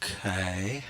Okay.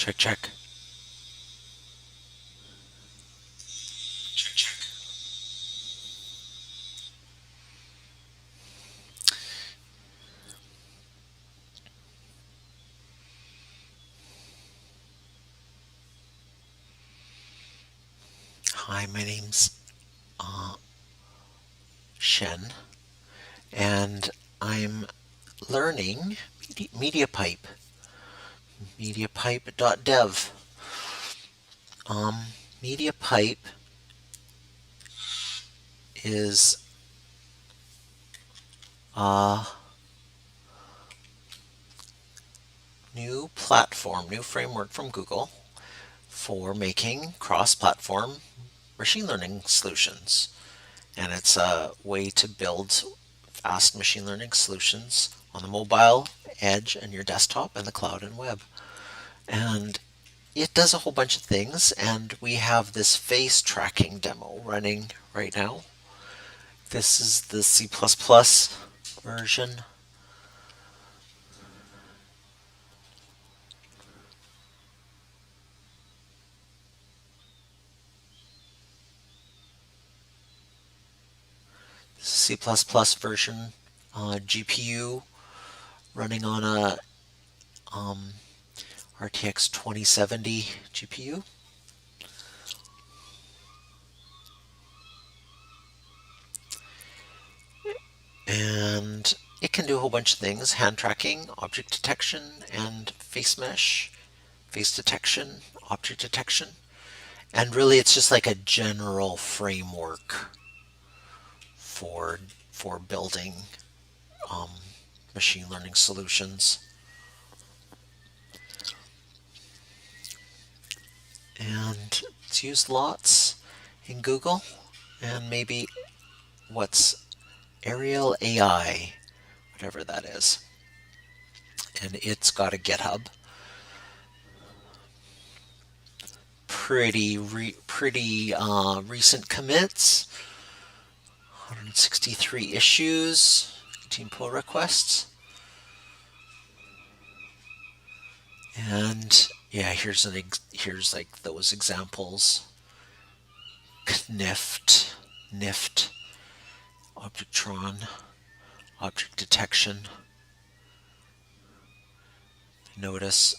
Check, check. Check, check. Hi, my name's Shen, and I'm learning mediapipe, mediapipe.dev. Um, mediapipe is a new platform, new framework from Google for making cross-platform machine learning solutions. And it's a way to build fast machine learning solutions on the mobile, edge, and your desktop, and the cloud and web. And it does a whole bunch of things, and we have this face tracking demo running right now. This is the C++ version. C++ version, GPU running on a RTX 2070 GPU. And it can do a whole bunch of things: hand tracking, object detection, and face mesh, face detection, object detection. And really, it's just like a general framework for building um, machine learning solutions. And it's used lots in Google, and maybe what's Ariel AI, whatever that is. And it's got a GitHub. Pretty recent commits. 163 issues, 18 pull requests. And yeah, here's like those examples. NIFT, NIFT, Objectron, object detection. Notice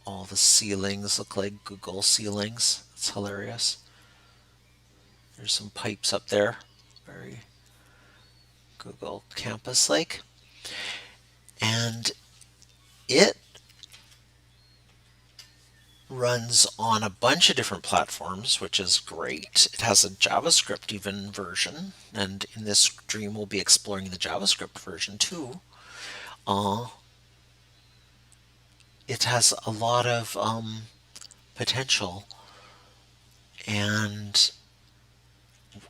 all the ceilings look like Google ceilings. It's hilarious. There's some pipes up there, very Google campus like. And it runs on a bunch of different platforms, which is great. It has a JavaScript even version, and in this stream we'll be exploring the JavaScript version too. It has a lot of potential, and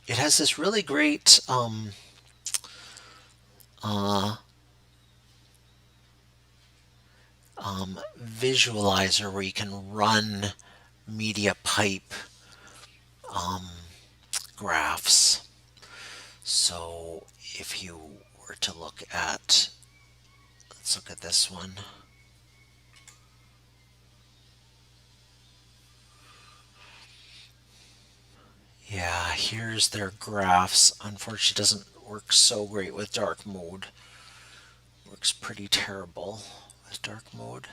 it has this really great uh, visualizer where you can run media pipe graphs. So if you were to look at, let's look at this one. Yeah, here's their graphs. Unfortunately, it doesn't works so great with dark mode. Works pretty terrible with dark mode.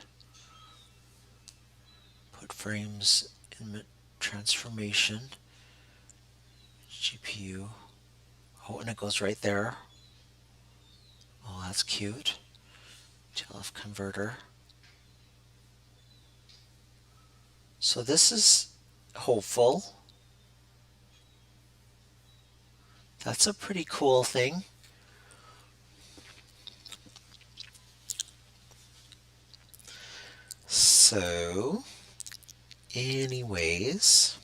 Put frames in transformation. GPU. Oh, and it goes right there. Oh, that's cute. TLF converter. So this is hopeful. That's a pretty cool thing. So, anyways,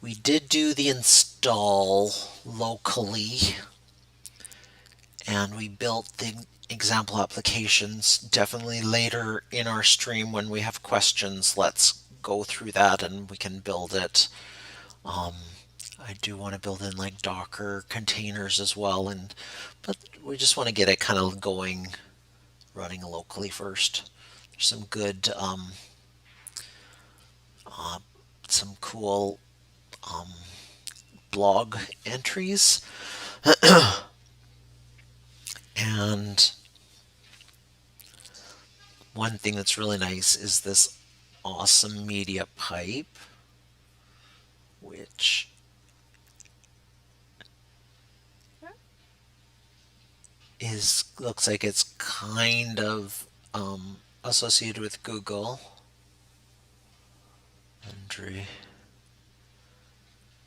we did do the install locally, and we built the example applications. Definitely later in our stream when we have questions, let's go through that and we can build it. I do want to build in like Docker containers as well, but we just want to get it kind of going, running locally first. There's some cool blog entries, and one thing that's really nice is this awesome media pipe, which looks like it's kind of associated with Google. Andre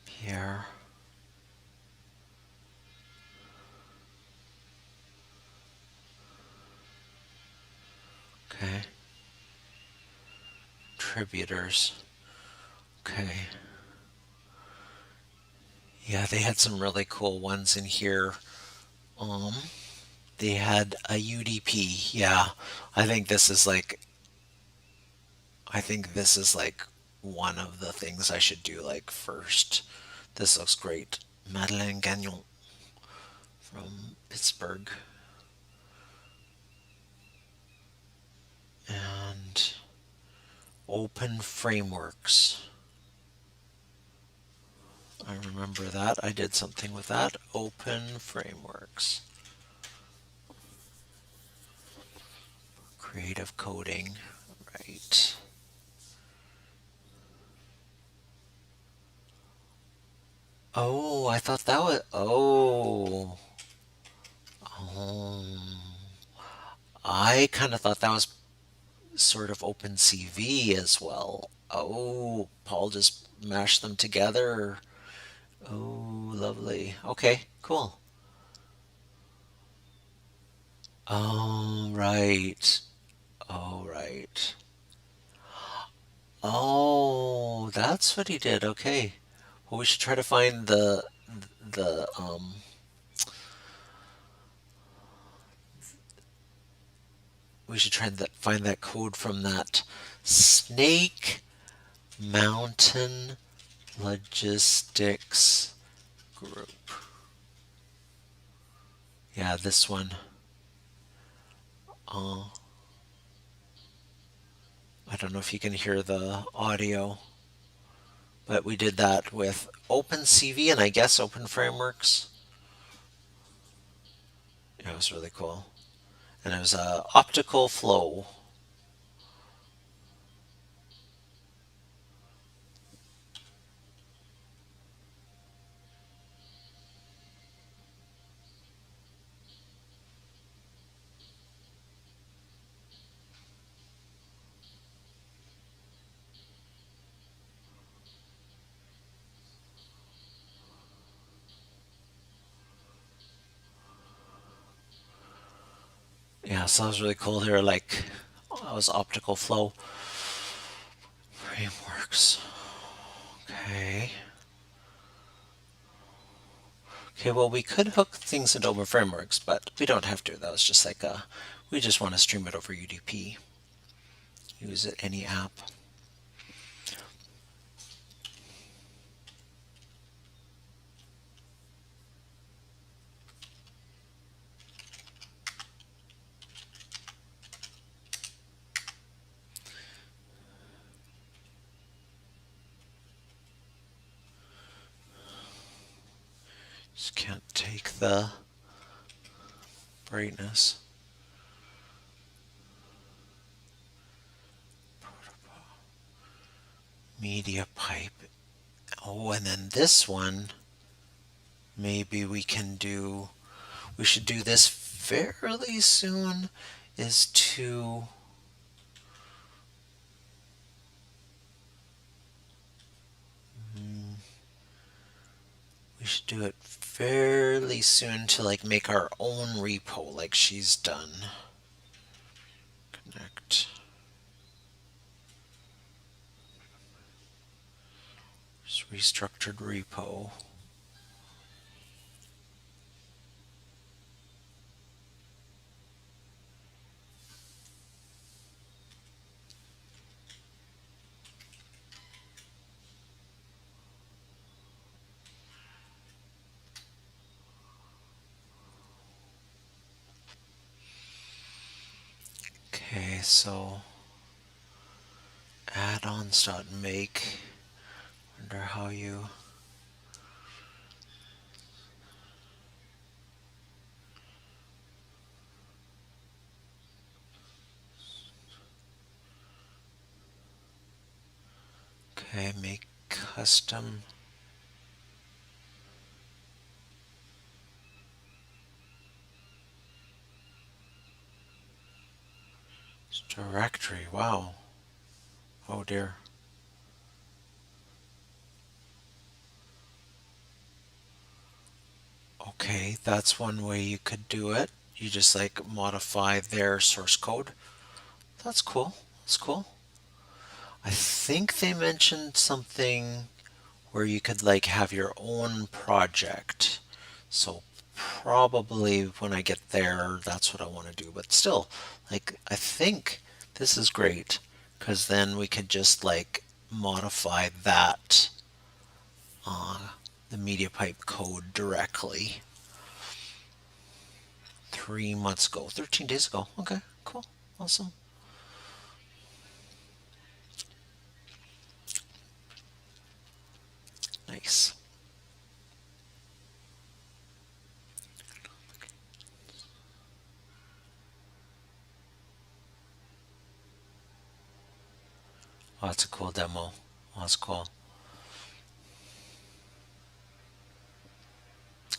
Pierre. Okay. Contributors. Okay. Yeah, they had some really cool ones in here. Um, they had a UDP. Yeah, I think this is like I think this is like one of the things I should do like first. This looks great. Madeleine Gagnon from Pittsburgh. And open frameworks. I remember that. I did something with that. Open frameworks. Creative coding. Right. Oh, I thought that was. Oh. I kind of thought that was sort of OpenCV as well. Oh, Paul just mashed them together. Oh, lovely. Okay, cool. Oh, right. Oh, right. Oh, that's what he did. Okay. Well, we should try to find the we should try to find that code from that Snake Mountain Logistics group. Yeah, this one. Uh, I don't know if you can hear the audio, but we did that with OpenCV and I guess Open Frameworks. Yeah, it was really cool. And it was optical flow. Yeah, so that was really cool. They were like, that was optical flow frameworks. Okay. Okay, well, we could hook things into open frameworks, but we don't have to. That was just like we just want to stream it over UDP. Use it any app. Just can't take the brightness. Media pipe. Oh, and then this one, maybe we should do this fairly soon, is to we should do it fairly soon to like make our own repo like she's done. Connect. Just restructured repo. Okay, so add-ons.make. Wonder how you. Okay, make custom. Directory, wow. Oh dear. Okay, that's one way you could do it. You just like modify their source code. That's cool. That's cool. I think they mentioned something where you could like have your own project. So probably when I get there, that's what I want to do. But still, like I think this is great because then we could just like modify that the mediapipe code directly. 3 months ago, 13 days ago. Okay, cool, awesome. Nice. Oh, that's a cool demo. Oh, that's cool.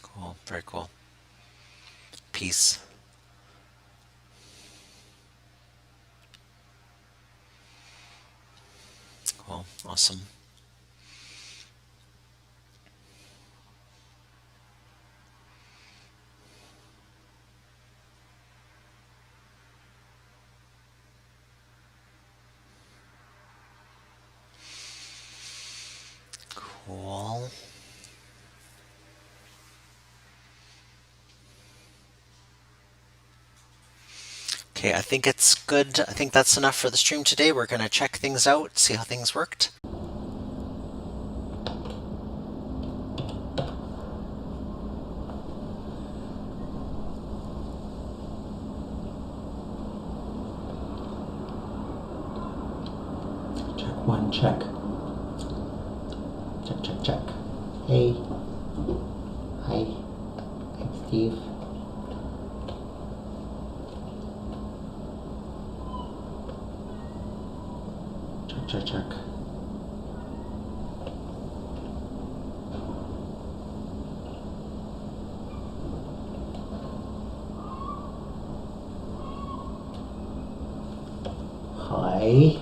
Cool, very cool. Peace. Cool, awesome. Cool. Okay, I think it's good. I think that's enough for the stream today. We're going to check things out, see how things worked. Check one, check. Check, check, check. Hey. Hi. I'm Steve. Check, check, check. Hi.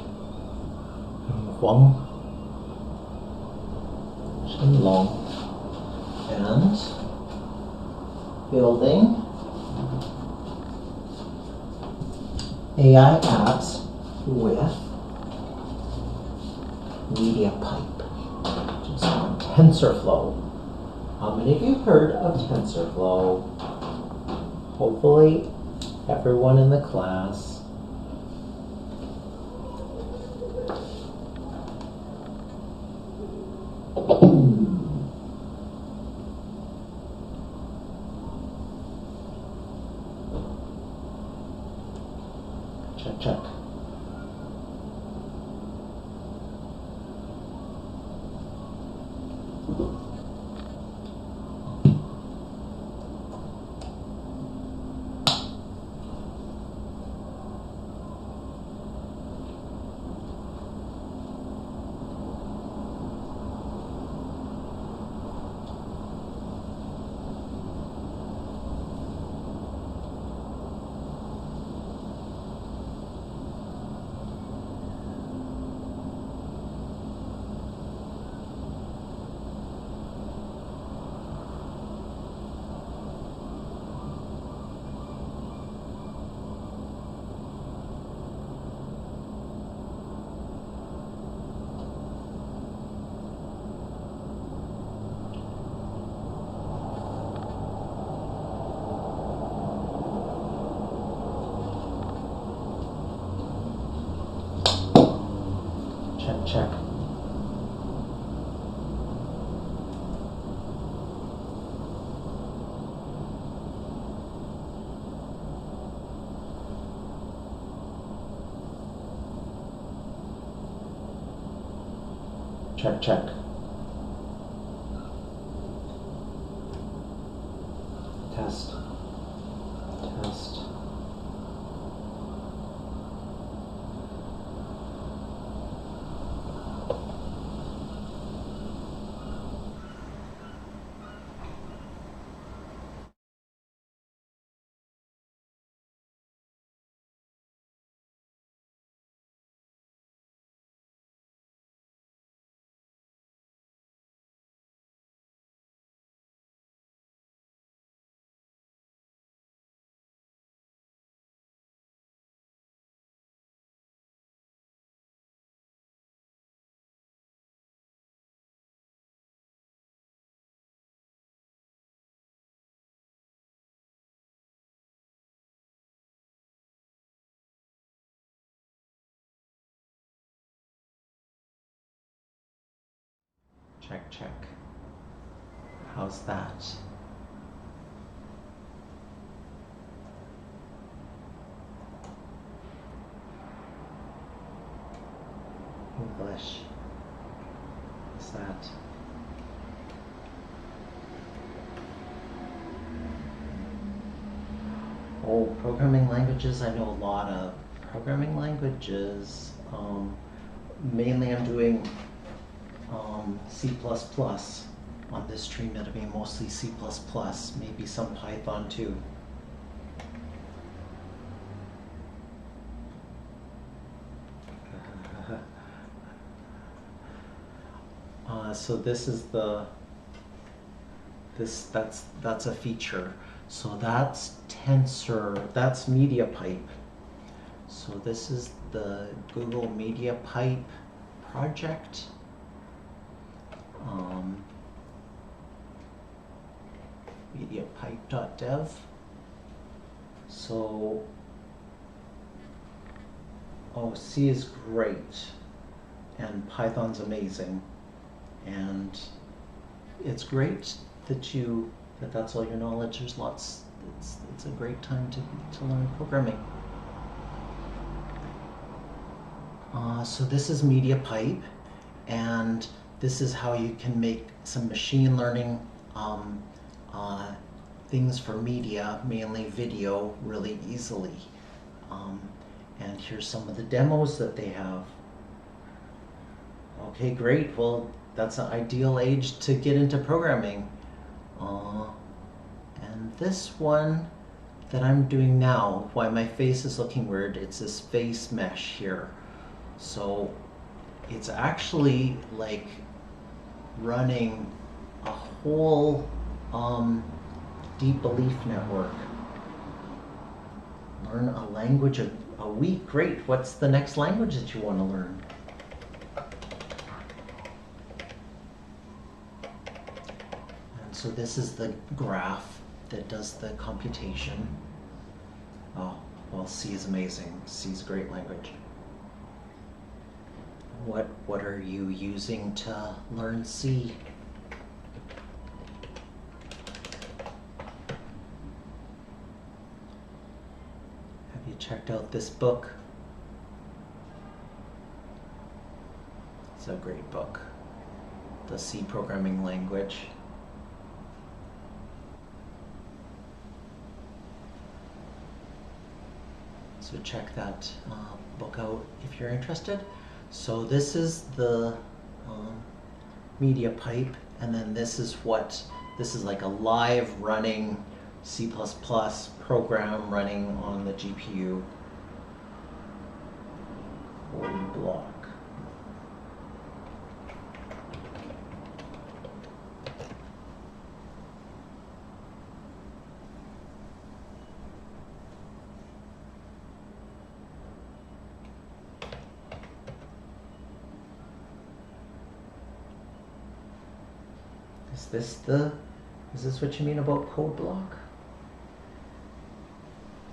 Huang. Shenlong. And building AI apps with mediapipe, just on TensorFlow. How many of you heard of TensorFlow? Hopefully everyone in the class. Check, check. check. Check, check. Test. Test. Check, check. How's that? English. How's that? Oh, programming languages. I know a lot of programming languages. Mainly I'm doing C++ on this stream. It'll be mostly C++, maybe some Python too. So this is that's a feature. So that's Tensor, that's MediaPipe. So this is the Google MediaPipe project. Mediapipe.dev. So, C is great, and Python's amazing, and it's great that that's all your knowledge. There's lots. It's a great time to learn programming. So this is MediaPipe, and this is how you can make some machine learning things for media, mainly video, really easily. And here's some of the demos that they have. Okay, great. Well, that's an ideal age to get into programming. And this one that I'm doing now, why my face is looking weird, it's this face mesh here. So it's actually like running a whole deep belief network. Learn a language a week. Great. What's the next language that you want to learn? And so this is the graph that does the computation. Oh, well, C is amazing. C is a great language. What are you using to learn C? Have you checked out this book? It's a great book. The C programming language. So check that book out if you're interested. So this is the MediaPipe, and then this is like a live running C++ program running on the GPU. Code block. Is this what you mean about code block?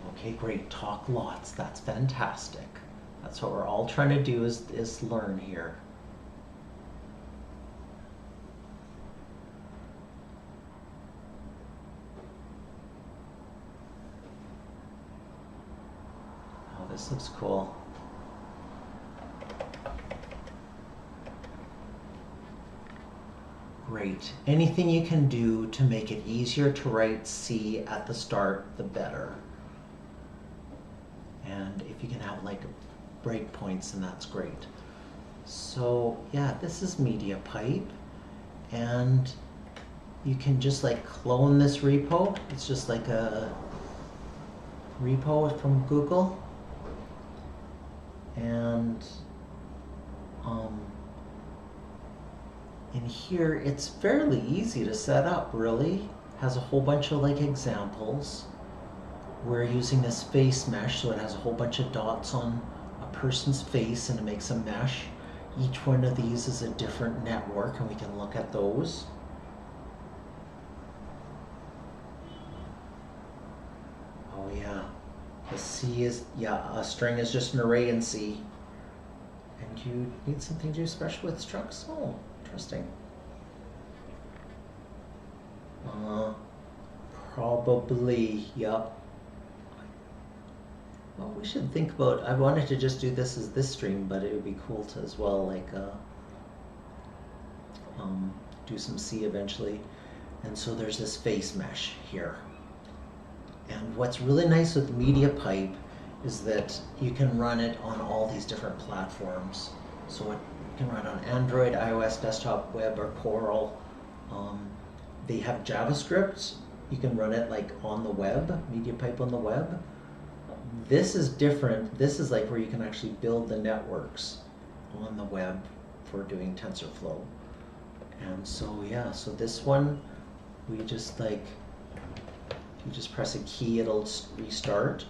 Okay, great. Talk lots. That's fantastic. That's what we're all trying to do is learn here. This looks cool. Great. Anything you can do to make it easier to write C at the start, the better. And if you can have like breakpoints, then that's great. So yeah, this is MediaPipe, and you can just like clone this repo. It's just like a repo from Google, and in here it's fairly easy to set up. Really has a whole bunch of like examples. We're using this face mesh, so it has a whole bunch of dots on a person's face, and it makes a mesh. Each one of these is a different network, and we can look at those. Oh yeah, the C is, yeah, a string is just an array in C. And you need something to do special with structs? Oh, interesting. Probably, yep. Well, we should think about, I wanted to just do this as this stream, but it would be cool to as well, like, do some C eventually. And so there's this face mesh here. And what's really nice with MediaPipe is that you can run it on all these different platforms. So it can run on Android, iOS, desktop, web, or Coral. They have JavaScript. You can run it like on the web, MediaPipe on the web. This is different. This is like where you can actually build the networks on the web for doing TensorFlow. And so yeah, so this one, we just like, you just press a key, it'll restart.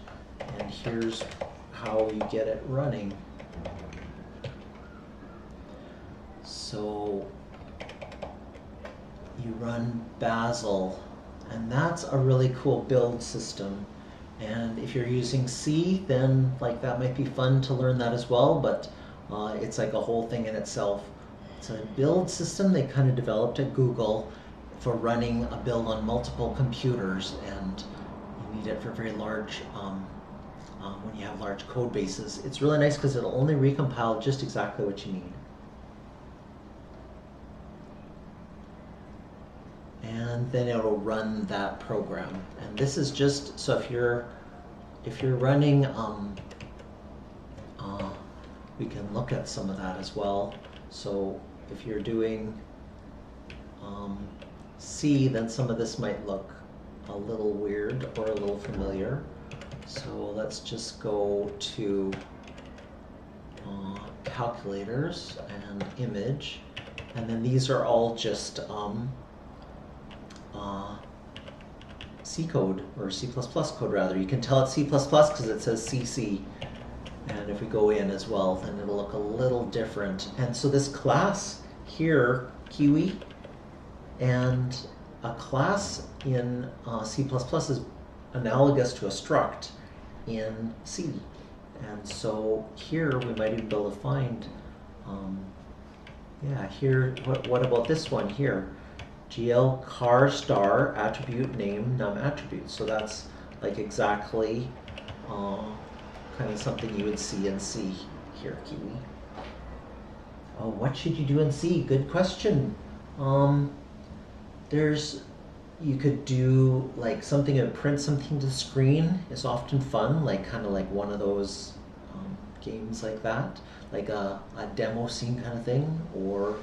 And here's how you get it running. So you run Bazel, and that's a really cool build system. And if you're using C, then like that might be fun to learn that as well, but it's like a whole thing in itself. It's a build system they kind of developed at Google for running a build on multiple computers, and you need it for very large, when you have large code bases. It's really nice because it'll only recompile just exactly what you need. And then it'll run that program. And this is just, so if you're running, we can look at some of that as well. So if you're doing C, then some of this might look a little weird or a little familiar. So let's just go to calculators and image, and then these are all just C code, or C++ code rather. You can tell it's C++ because it says CC. And if we go in as well, then it'll look a little different. And so this class here, Kiwi, and a class in C++ is analogous to a struct in C. And so here we might even be able to find, yeah, here, what about this one here? GL car star attribute name num attribute. So that's like exactly kind of something you would see in C here, Kiwi. Oh, what should you do in C? Good question. You could do like something and print something to the screen is often fun, like kind of like one of those games like that, like a demo scene kind of thing. Or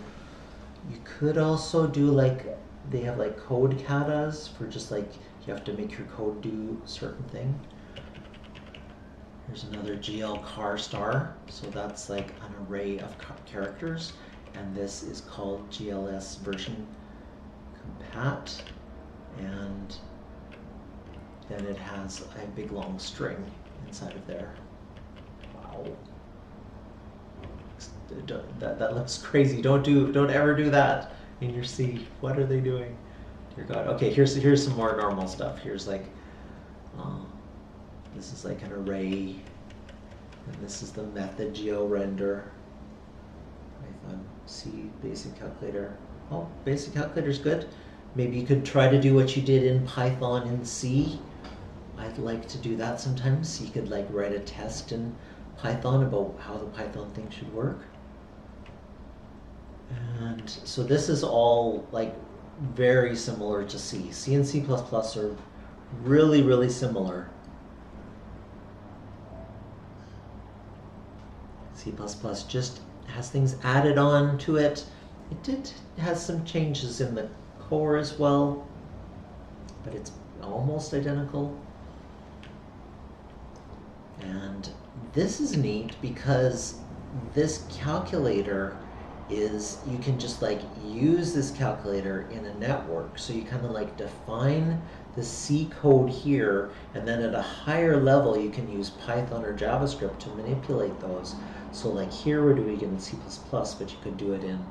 you could also do like, they have like code katas for just like, you have to make your code do a certain thing. Here's another GL car star. So that's like an array of characters. And this is called GLS version compat. And then it has a big long string inside of there. Wow. That looks crazy. Don't ever do that in your C. What are they doing? Dear God. Okay, here's some more normal stuff. Here's like, this is like an array, and this is the method georender. Python C basic calculator. Oh, basic calculator's good. Maybe you could try to do what you did in Python in C. I I'd like to do that sometimes. You could like write a test in Python about how the Python thing should work. And so this is all like very similar to C. C and C++ are really, really similar. C++ just has things added on to it. It has some changes in the core as well, but it's almost identical. And this is neat because this calculator is, you can just like use this calculator in a network. So you kind of like define the C code here, and then at a higher level you can use Python or JavaScript to manipulate those. So like here we're doing it in C++, but you could do it in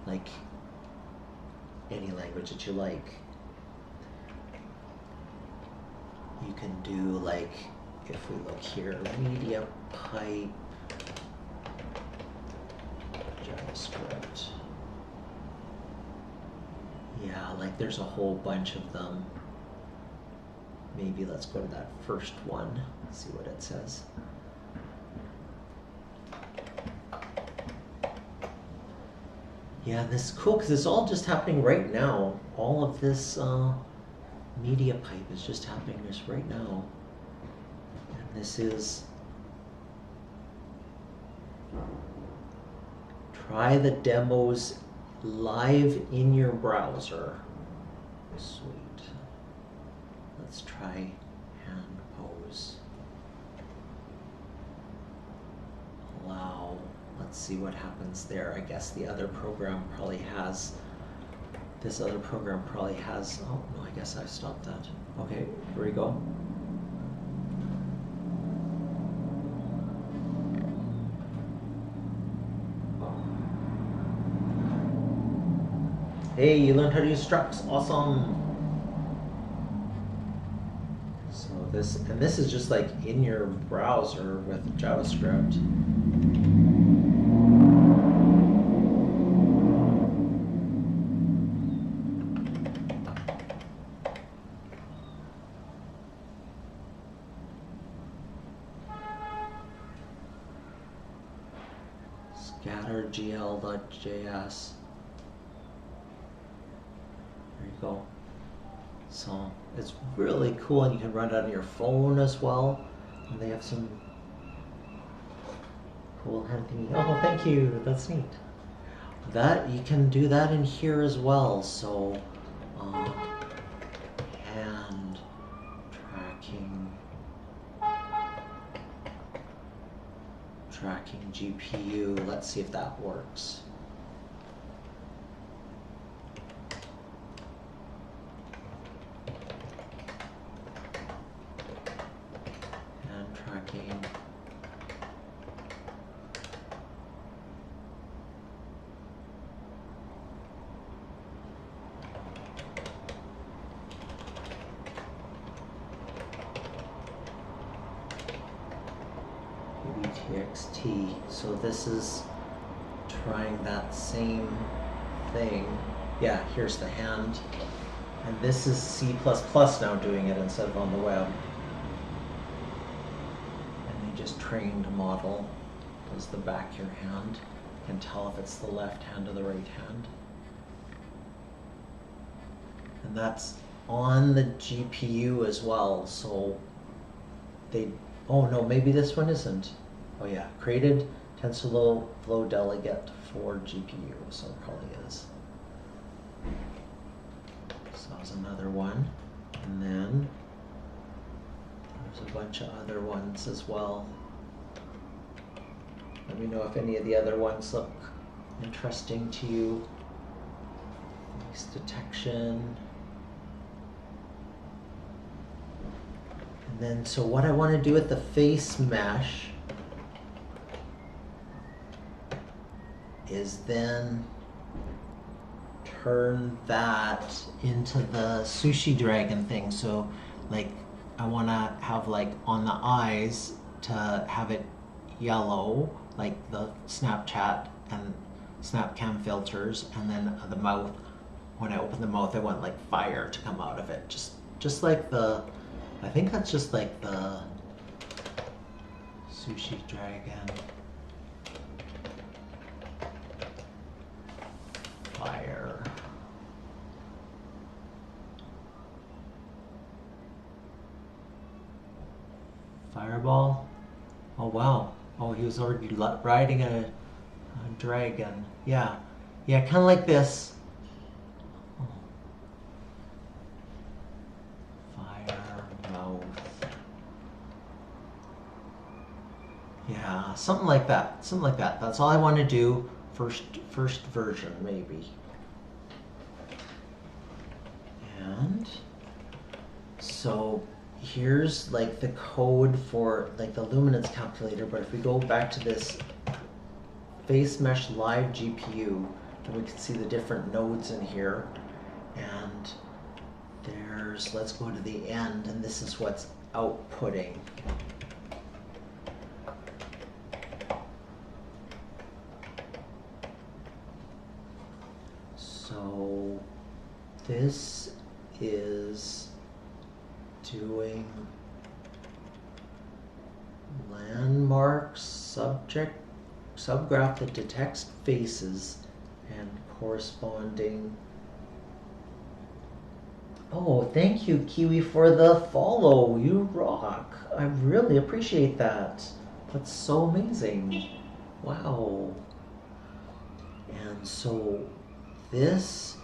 like any language that you like. You can do like, if we look here, mediapipe, JavaScript. Yeah, like there's a whole bunch of them. Maybe let's go to that first one, see what it says. Yeah, this is cool because it's all just happening right now. All of this mediapipe is just happening just right now. And this is, try the demos live in your browser. Sweet. Let's try hand pose. Allow. Let's see what happens there. I guess the other program probably has, this other program probably has, oh no, I guess I stopped that. Okay, here we go. Hey, you learned how to use structs, awesome. So this, and this is just like in your browser with JavaScript. Scattergl.js. There you go. So it's really cool, and you can run it on your phone as well. And they have some cool hand thingy. Oh, thank you. That's neat. That you can do that in here as well. So hand tracking GPU. Let's see if that works. Hand tracking. TXT. So this is trying that same thing. Yeah, here's the hand. And this is C++ now doing it instead of on the web. And they just trained a model. Does the back of your hand. Can tell if it's the left hand or the right hand. And that's on the GPU as well. So they, oh no, maybe this one isn't. Oh yeah, created TensorFlow delegate for GPU, so it probably is. So that was another one. And then there's a bunch of other ones as well. Let me know if any of the other ones look interesting to you. Face detection. And then, so what I want to do with the face mesh is then turn that into the SushiDragon thing. So like I want to have like on the eyes to have it yellow, like the Snapchat and Snapcam filters, and then the mouth, when I open the mouth I want like fire to come out of it, just like the I think that's just like the SushiDragon fire. Fireball? Oh wow. Oh, he was already riding a dragon. Yeah. Yeah, kind of like this. Oh. Fire mouth. Yeah, something like that. Something like that. That's all I want to do. First version, maybe. And so here's like the code for like the luminance calculator, but if we go back to this face mesh live GPU, then we can see the different nodes in here. And there's, let's go to the end, and this is what's outputting. So this is doing landmarks, subgraph that detects faces and corresponding. Oh, thank you, Kiwi, for the follow. You rock. I really appreciate that. That's so amazing. Wow. And so this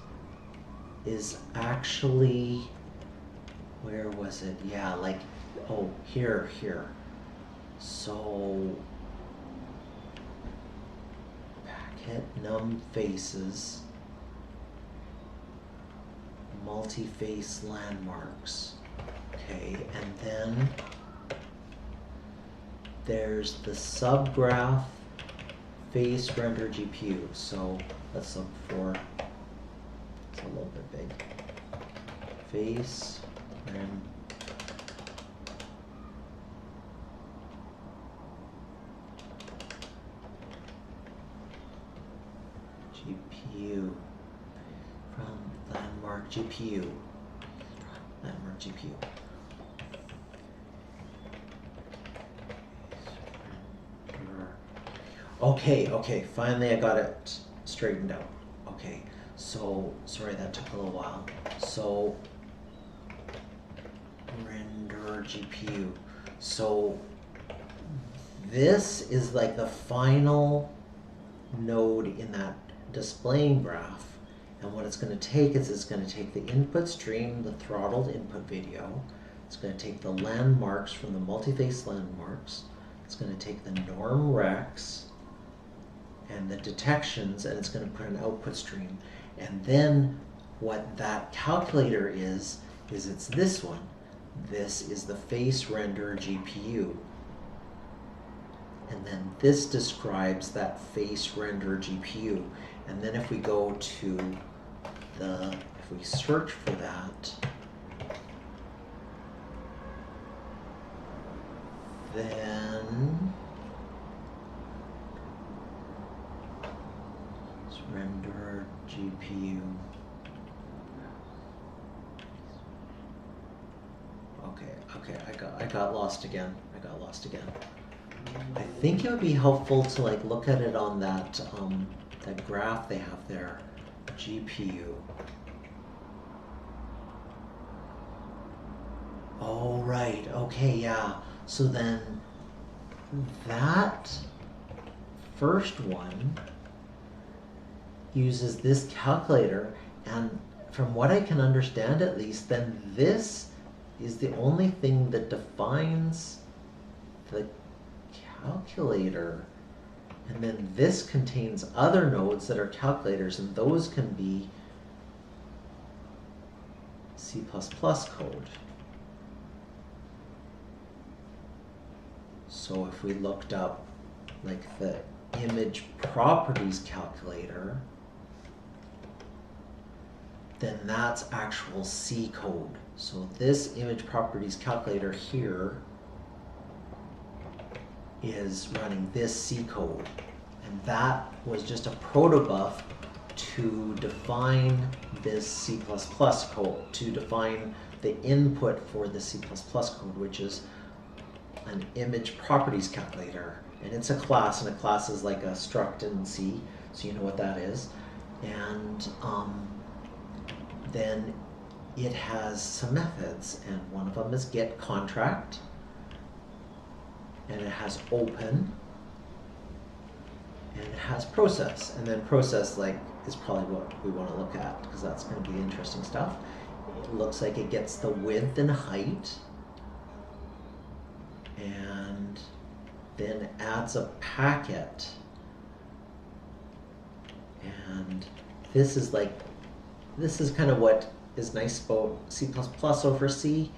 is actually, where was it? Yeah, like, oh, here. So, packet num faces, multi-face landmarks. Okay, and then there's the subgraph face render GPU. So let's look for, it's a little bit big. Face render. GPU from landmark GPU. Landmark GPU. Okay, finally I got it straightened out. Okay, so, sorry that took a little while. So, render GPU. So, this is like the final node in that displaying graph. And what it's going to take is it's going to take the input stream, the throttled input video. It's going to take the landmarks from the multi-face landmarks. It's going to take the norm recs and the detections, and it's going to put an output stream. And then what that calculator is it's this one. This is the face render GPU. And then this describes that face render GPU. And then if we go to if we search for that, then let's render GPU. Okay, I got lost again. I think it would be helpful to like look at it on that that graph they have there, GPU. Oh right, okay, yeah. So then that first one uses this calculator, and from what I can understand at least, then this is the only thing that defines the calculator. And then this contains other nodes that are calculators, and those can be C++ code. So if we looked up like the image properties calculator, then that's actual C code. So this image properties calculator here is running this C code. And that was just a protobuf to define this C++ code, to define the input for the C++ code, which is an image properties calculator. And it's a class, and a class is like a struct in C, so you know what that is. And then it has some methods, and one of them is get contract, and it has open, and it has process. And then process is probably what we want to look at, because that's going to be interesting stuff. It looks like it gets the width and height, and then adds a packet. And this is kind of what is nice about C++ over C,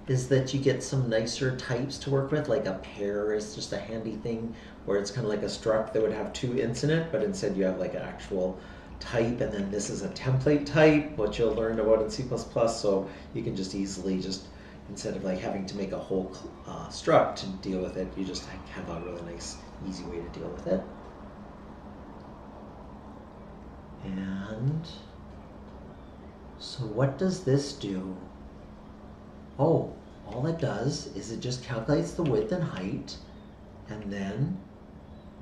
is that you get some nicer types to work with. Like a pair is just a handy thing, where it's kind of like a struct that would have two ints in it, but instead you have like an actual type, and then this is a template type, which you'll learn about in C++, so you can just easily instead of like having to make a whole struct to deal with it, you just have a really nice, easy way to deal with it. And so what does this do? Oh, all it does is it just calculates the width and height, and then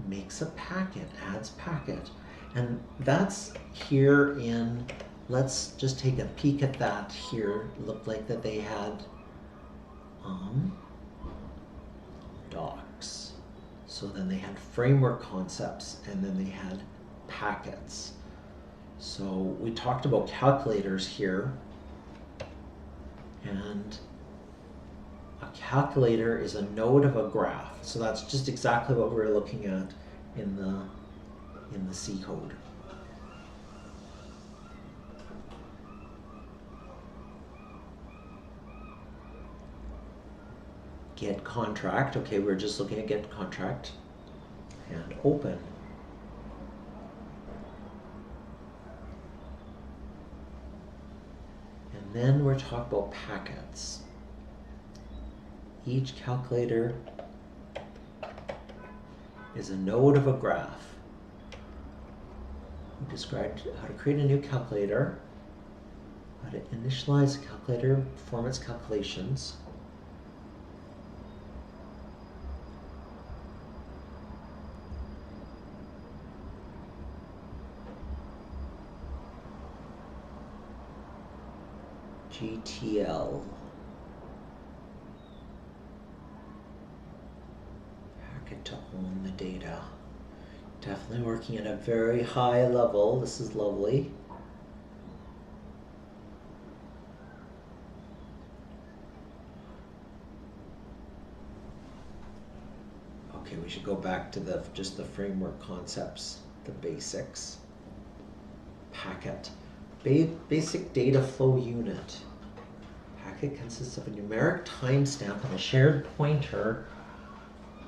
makes a packet, adds packet. And that's here in, let's just take a peek at that here. It looked like that they had docs. So then they had framework concepts, and then they had packets. So we talked about calculators here, and a calculator is a node of a graph. So that's just exactly what we're looking at in the C code. Get contract, okay, we're just looking at get contract, and open. And then we're talking about packets. Each calculator is a node of a graph. We described how to create a new calculator, how to initialize a calculator, perform its calculations. GTL. Packet to own the data. Definitely working at a very high level. This is lovely. Okay, we should go back to just the framework concepts, the basics. Packet. Basic data flow unit. Packet consists of a numeric timestamp and a shared pointer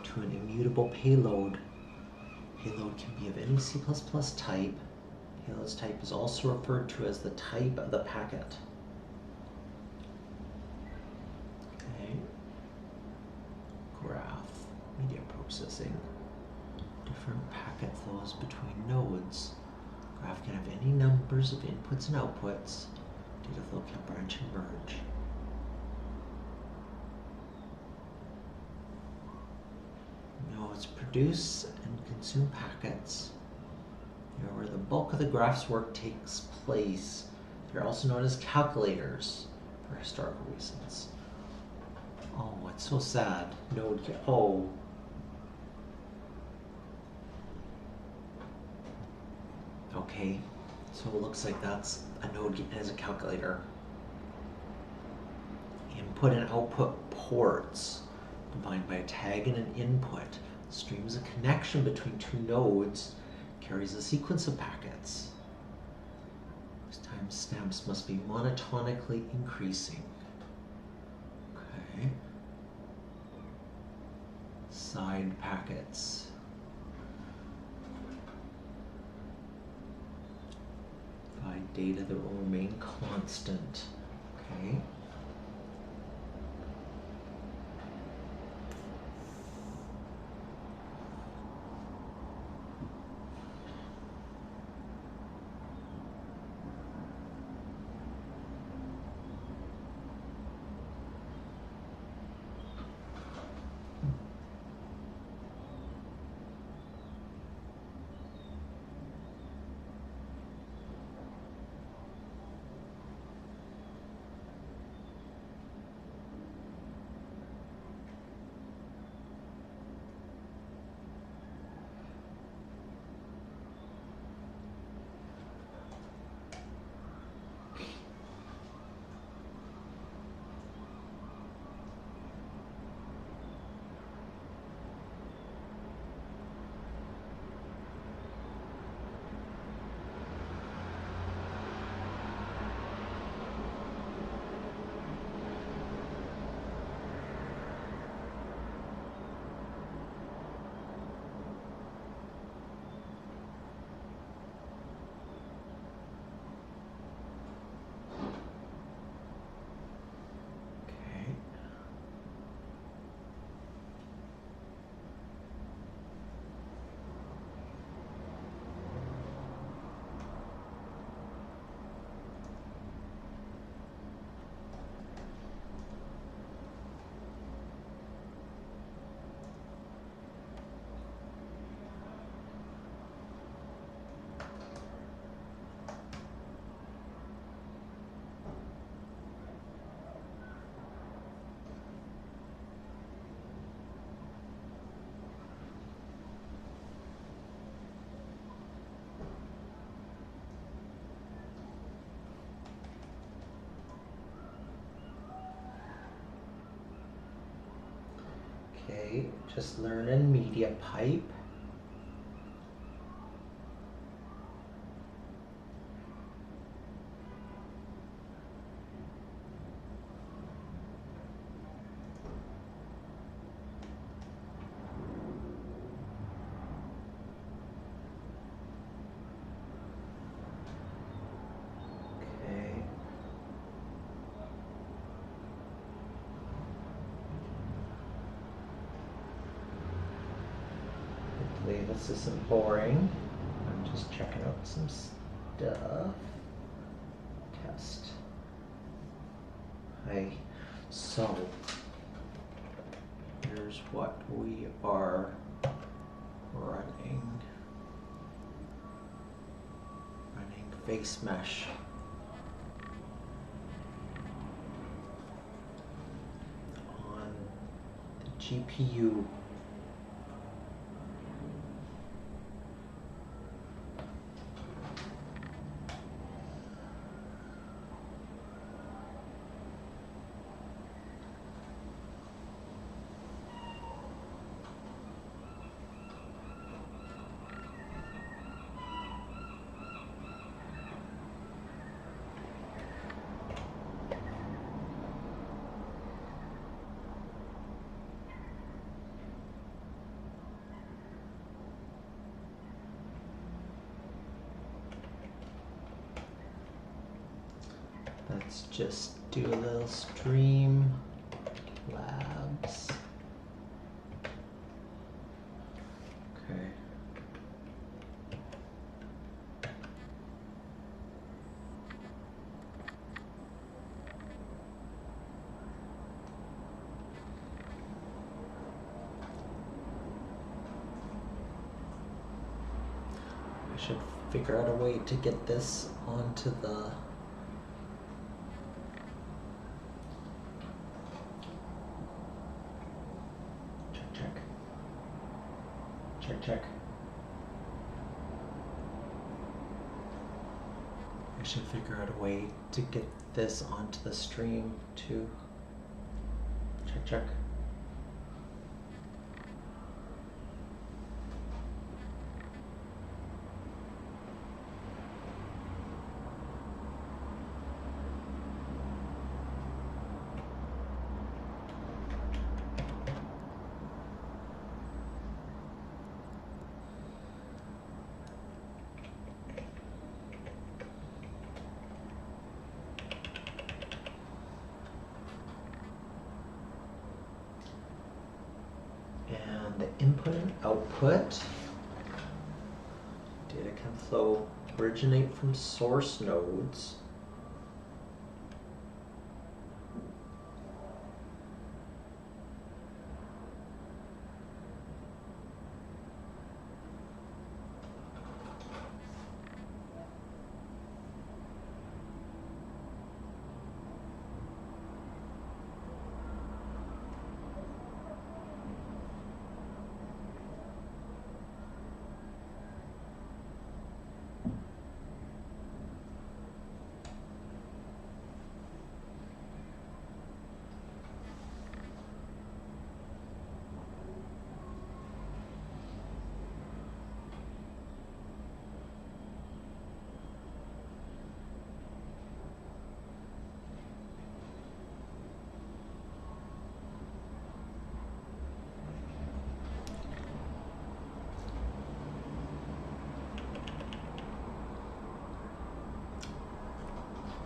to an immutable payload. Payload can be of any C++ type. Payload's type is also referred to as the type of the packet. Okay. Graph. Media processing. Different packet flows between nodes. Graph can have any numbers of inputs and outputs. Data flow can branch and merge. Nodes produce and consume packets. They're where the bulk of the graph's work takes place. They're also known as calculators for historical reasons. Oh, it's so sad. Oh. Okay, so it looks like that's a node as a calculator. Input and output ports, defined by a tag and an input. The stream is a connection between two nodes, carries a sequence of packets. These timestamps must be monotonically increasing. Okay. Side packets. Data that will remain constant. Okay. Okay, just learning mediapipe. Okay. Hopefully this isn't boring. I'm just checking out some stuff. Test. Hi. So, here's what we are running. Running face mesh. On the GPU. Let's just do a little stream labs. Okay. I should figure out a way to get this onto the check. I should figure out a way to get this onto the stream too. Check. And the input and output. Data can flow originate from source nodes.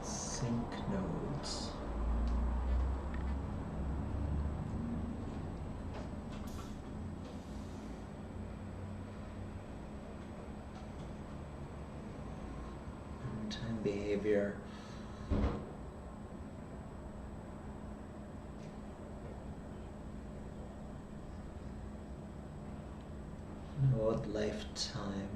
Sync nodes. Runtime behavior. Node lifetime.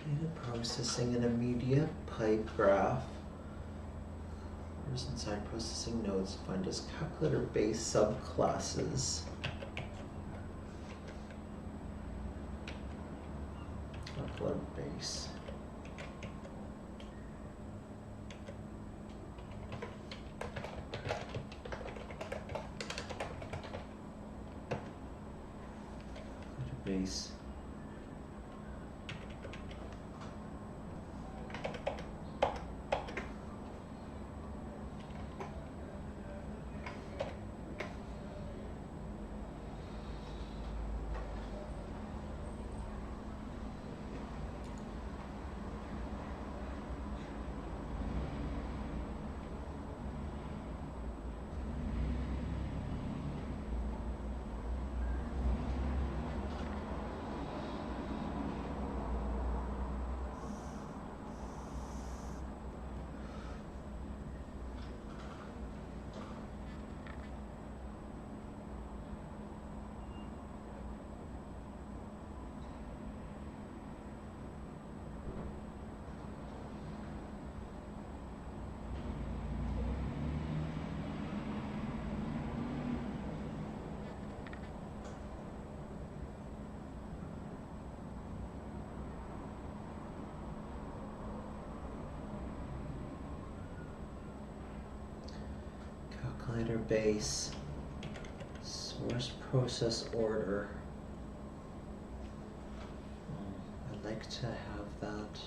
Data processing in a media pipe graph. Where's inside processing nodes defined as calculator based subclasses. Calculator base. Base. Calculator base. Source process order. I'd like to have that.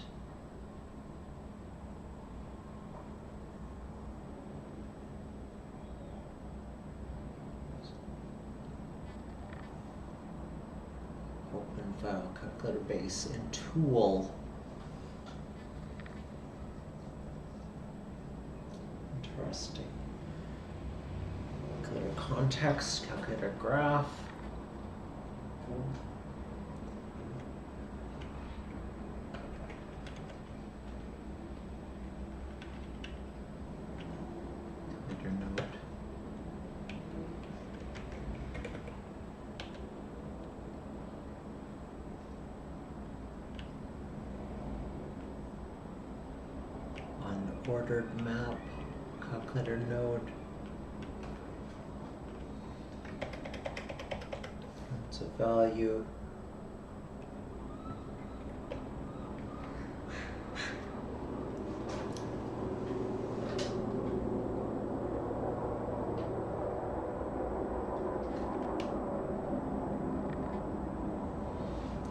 Open file, calculator base in tool. Interesting. Calculator context, calculator graph. Calculator node. Unordered map, calculator node. It's a value.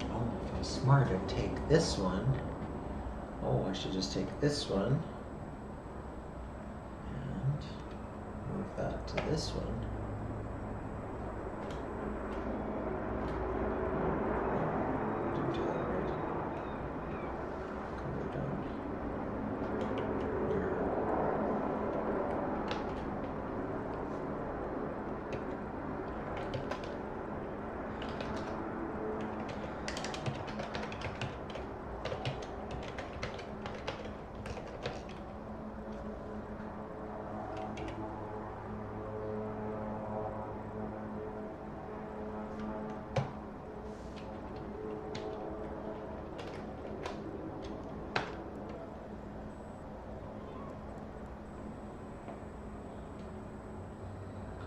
Oh, if I was smart, I'd take this one. Oh, I should just take this one and move that to this one. Didn't do that right. Go down here.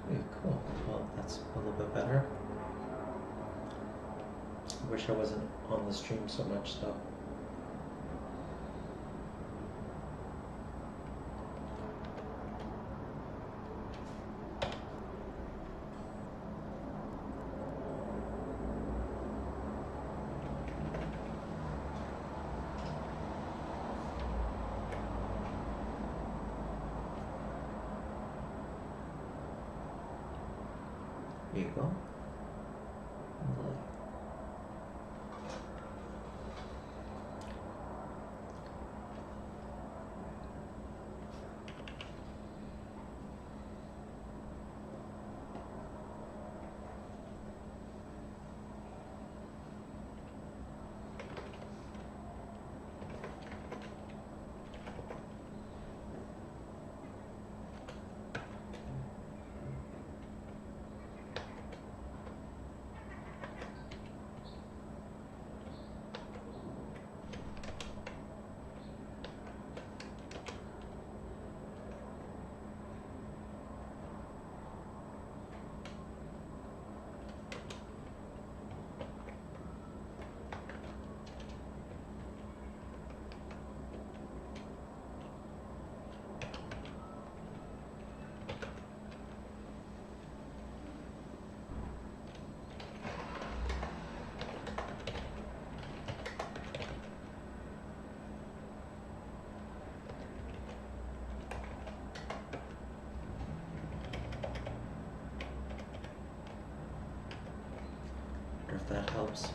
Okay, cool. Well, that's a little bit better. I wish I wasn't on the stream so much though. Here you go. Lovely. if that helps.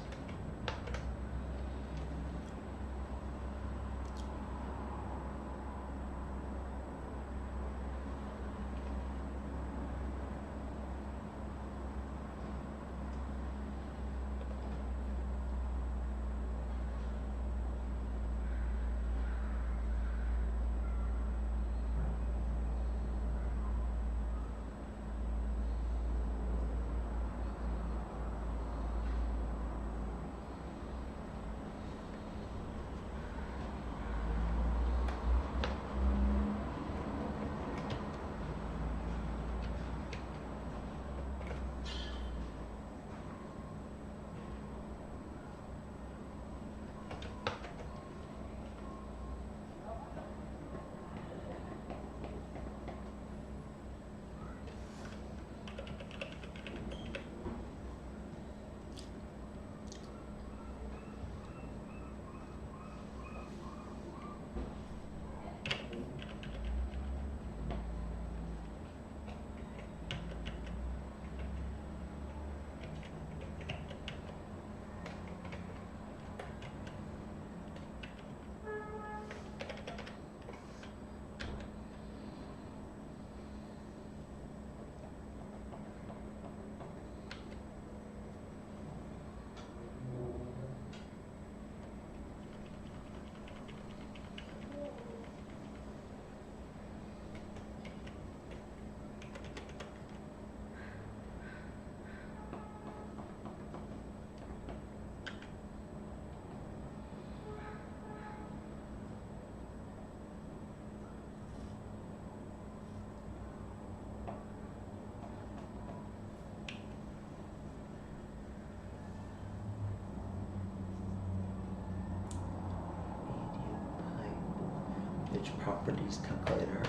Image properties calculator.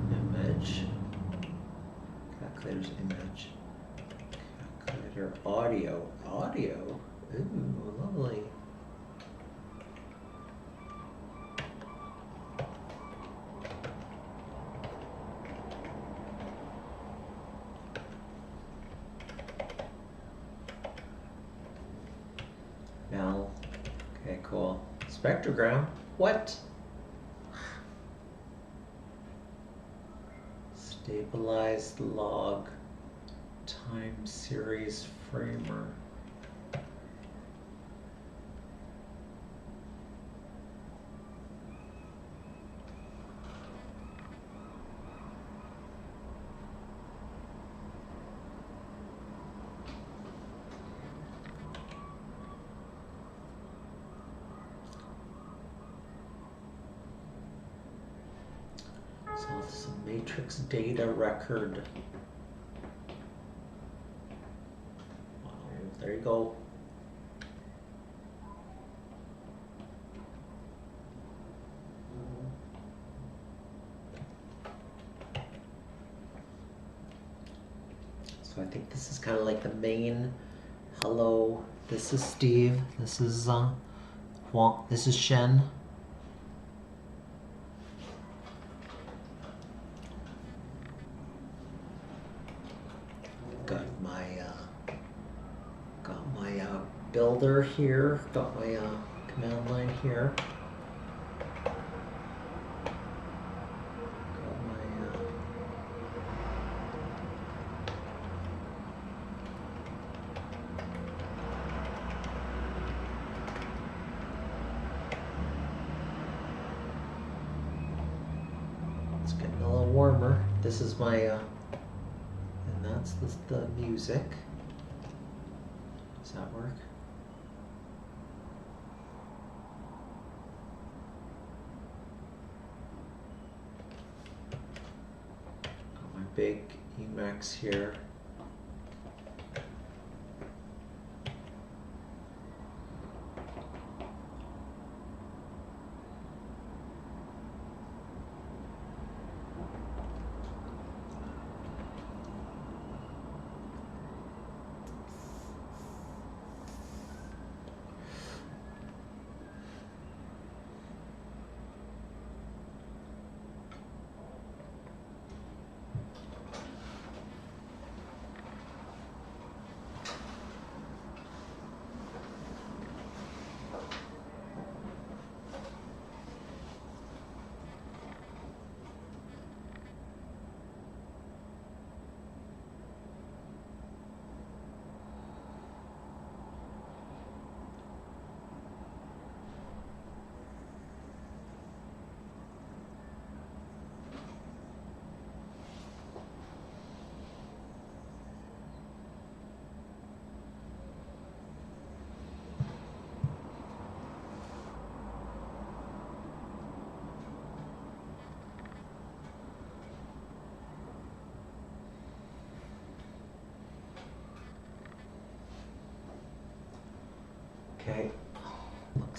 Image. Calculator's image. Calculator audio. Audio? Ooh, lovely. Now, okay, cool. Spectrogram? What? Stabilized log time series framer. So this is a matrix data record. Wow, there you go. So I think this is kind of like the main. Hello, this is Steve. This is Huang. This is Shen. Got my builder here. Got my command line here. Got my it's getting a little warmer. This is my and that's the music. Does that work? Got my big Emacs here.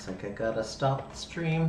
Looks like I gotta stop the stream.